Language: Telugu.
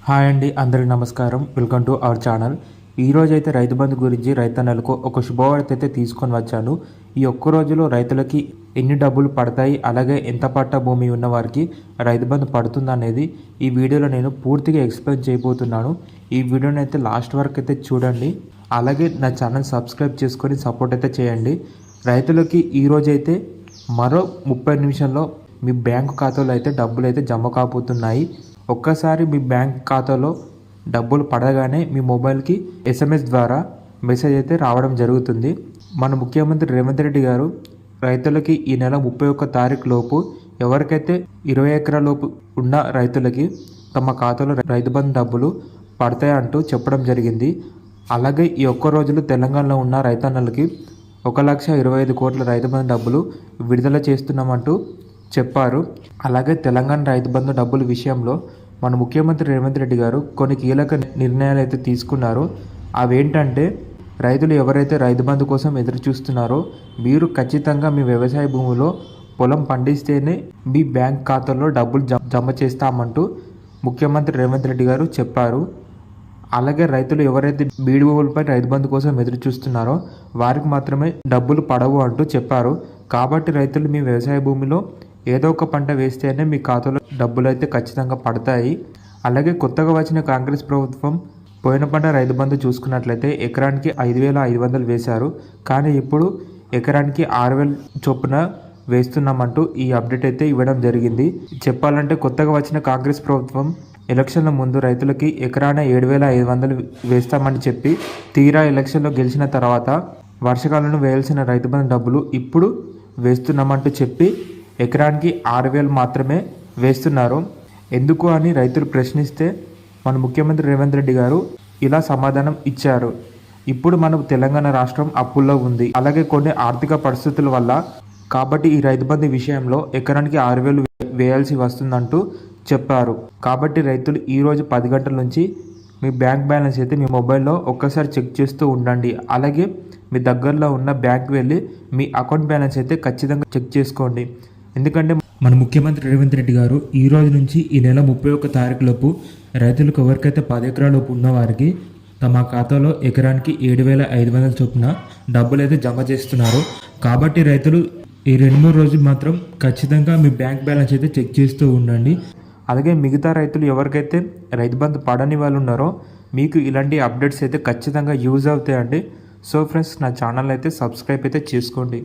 హాయ్ అండి, అందరికీ నమస్కారం. Welcome to our channel. ఈరోజు అయితే రైతు బంధు గురించి రైతన్నలకు ఒక శుభవార్త అయితే తీసుకొని వచ్చాను. ఈ ఒక్క రోజులో రైతులకి ఎన్ని డబ్బులు పడతాయి, అలాగే ఎంత పట్ట భూమి ఉన్న వారికి రైతు బంధు పడుతుందనేది ఈ వీడియోలో నేను పూర్తిగా ఎక్స్ప్లెయిన్ చేయబోతున్నాను. ఈ వీడియోని అయితే లాస్ట్ వరకు అయితే చూడండి. అలాగే నా ఛానల్ సబ్స్క్రైబ్ చేసుకొని సపోర్ట్ అయితే చేయండి. రైతులకి ఈరోజైతే మరో 30 నిమిషాల్లో మీ బ్యాంకు ఖాతాలో అయితే డబ్బులు అయితే జమ కాబోతున్నాయి. ఒక్కసారి మీ బ్యాంక్ ఖాతాలో డబ్బులు పడగానే మీ మొబైల్కి SMS ద్వారా మెసేజ్ అయితే రావడం జరుగుతుంది. మన ముఖ్యమంత్రి రేవంత్ రెడ్డి గారు రైతులకి ఈ నెల 31 తారీఖు లోపు ఎవరికైతే 20 ఎకరాల లోపు ఉన్న రైతులకి తమ ఖాతాలో రైతు బంధు డబ్బులు పడతాయంటూ చెప్పడం జరిగింది. అలాగే ఈ ఒక్క రోజులు తెలంగాణలో ఉన్న రైతన్నలకి 1,25,000 కోట్ల రైతు బంధు డబ్బులు విడుదల చేస్తున్నామంటూ చెప్పారు. అలాగే తెలంగాణ రైతు బంధు డబ్బుల విషయంలో మన ముఖ్యమంత్రి రేవంత్ రెడ్డి గారు కొన్ని కీలక నిర్ణయాలు అయితే తీసుకున్నారు. అవేంటంటే, రైతులు ఎవరైతే రైతు బంధు కోసం ఎదురు చూస్తున్నారో మీరు ఖచ్చితంగా మీ వ్యవసాయ భూమిలో పొలం పండిస్తేనే మీ బ్యాంక్ ఖాతాలో డబ్బులు జమ చేస్తామంటూ ముఖ్యమంత్రి రేవంత్ రెడ్డి గారు చెప్పారు. అలాగే రైతులు ఎవరైతే బీడు భూములపై రైతు బంధు కోసం ఎదురు చూస్తున్నారో వారికి మాత్రమే డబ్బులు పడవు అంటూ చెప్పారు. కాబట్టి రైతులు మీ వ్యవసాయ భూమిలో ఏదో ఒక పంట వేస్తేనే మీ ఖాతాలో డబ్బులు అయితే ఖచ్చితంగా పడతాయి. అలాగే కొత్తగా వచ్చిన కాంగ్రెస్ ప్రభుత్వం పోయిన పంట రైతు బంధు చూసుకున్నట్లయితే ఎకరానికి 5,500 వేశారు. కానీ ఇప్పుడు ఎకరానికి 6,000 చొప్పున వేస్తున్నామంటూ ఈ అప్డేట్ అయితే ఇవ్వడం జరిగింది. చెప్పాలంటే కొత్తగా వచ్చిన కాంగ్రెస్ ప్రభుత్వం ఎలక్షన్ల ముందు రైతులకి ఎకరాన 7,500 వేస్తామని చెప్పి తీరా ఎలక్షన్లో గెలిచిన తర్వాత వర్షకాలంలో వేయాల్సిన రైతు బంధు డబ్బులు ఇప్పుడు వేస్తున్నామంటూ చెప్పి ఎకరానికి 6,000 మాత్రమే వేస్తున్నారు. ఎందుకు అని రైతులు ప్రశ్నిస్తే మన ముఖ్యమంత్రి రేవంత్ రెడ్డి గారు ఇలా సమాధానం ఇచ్చారు. ఇప్పుడు మన తెలంగాణ రాష్ట్రం అప్పుల్లో ఉంది, అలాగే కొన్ని ఆర్థిక పరిస్థితుల వల్ల. కాబట్టి ఈ రైతు బంధు విషయంలో ఎకరానికి 6,000 వేయాల్సి వస్తుందంటూ చెప్పారు. కాబట్టి రైతులు ఈరోజు 10 గంటల నుంచి మీ బ్యాంక్ బ్యాలెన్స్ అయితే మీ మొబైల్లో ఒక్కసారి చెక్ చేస్తూ ఉండండి. అలాగే మీ దగ్గరలో ఉన్న బ్యాంక్ వెళ్ళి మీ అకౌంట్ బ్యాలెన్స్ అయితే ఖచ్చితంగా చెక్ చేసుకోండి. ఎందుకంటే మన ముఖ్యమంత్రి రేవంత్ రెడ్డి గారు ఈ రోజు నుంచి ఈ నెల 31 తారీఖు లోపు రైతులకు ఎవరికైతే 10 ఎకరాల లోపు ఉన్న వారికి తమ ఖాతాలో ఎకరానికి 7,500 చొప్పున డబ్బులు అయితే జమ చేస్తున్నారు. కాబట్టి రైతులు ఈ 2-3 రోజులు మాత్రం ఖచ్చితంగా మీ బ్యాంక్ బ్యాలెన్స్ అయితే చెక్ చేస్తూ ఉండండి. అలాగే మిగతా రైతులు ఎవరికైతే రైతు బంధు పడని వాళ్ళు ఉన్నారో మీకు ఇలాంటి అప్డేట్స్ అయితే ఖచ్చితంగా యూజ్ అవుతాయండి. సో ఫ్రెండ్స్, నా ఛానల్ అయితే సబ్స్క్రైబ్ అయితే చేసుకోండి.